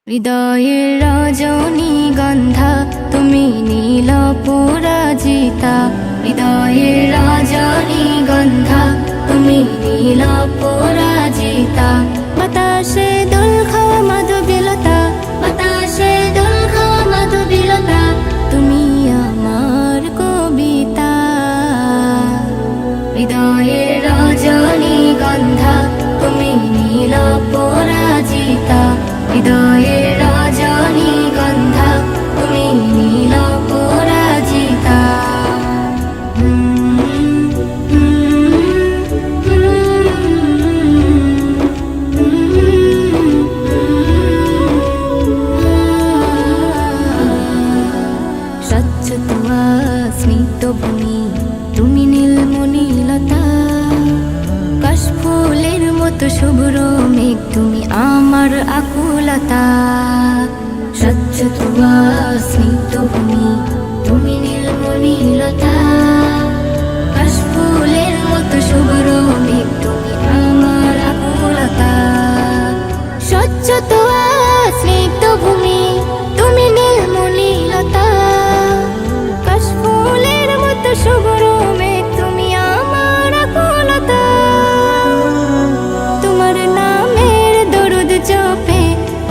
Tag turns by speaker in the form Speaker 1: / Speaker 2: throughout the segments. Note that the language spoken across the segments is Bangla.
Speaker 1: হৃদয়ের রজনীগন্ধা তুমি নীল পরাজিতা। হৃদয়ের রজনীগন্ধা তুমি নীল পরাজিতা। বাতাসে দোল খাওয়া মাধবীলতা, বাতাসে দোল খাওয়া মাধবীলতা, তুমি আমার কবিতা। হৃদয়ের রজনীগন্ধা তুমি নীল পরাজিতা। হৃদয়ের রজনীগন্ধা তুমি নীল পরাজিতা। স্বচ্ছ তুয়া স্নিগ্ধ ভূমি তুমি নীলমণিলতা। কাশফুলের মতো শুভ্র মেঘ তুমি আমার আকুলতা। স্বচ্ছ তুয়া স্নিগ্ধ ভূমি তুমি নীলমণিলতা। কাশফুলের মতো শুভ্র মেঘ তুমি আমার আকুলতা। স্বচ্ছ তুয়া স্নিগ্ধ ভূমি তুমি নীলমণিলতা। কাশফুলের মতো শুভ্র মেঘ তুমি আমার আকুলতা। তোমার নামের দরুদ জপে,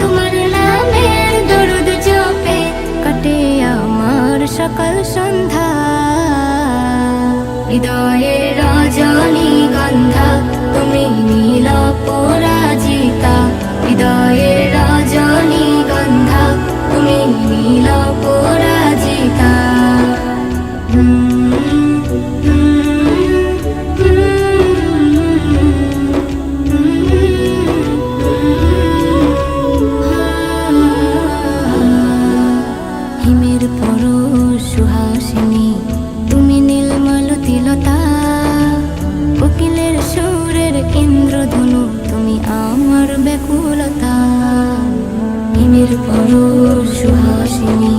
Speaker 1: তোমার নামের দরুদ জপে কাটে আমার সকাল সন্ধ্যা। হৃদয়ের রজনীগন্ধা তুমি নীল পরাজিতা। হৃদয়ের রজনীগন্ধা তুমি নীল পরাজিতা। হিমের পরশ সুহাসিনী তুমি নীলমালতিলতা। কোকিলের সুরের ইন্দ্রধনু তুমি আমার ব্যাকুলতা। হিমের পরশ সুহাসিনী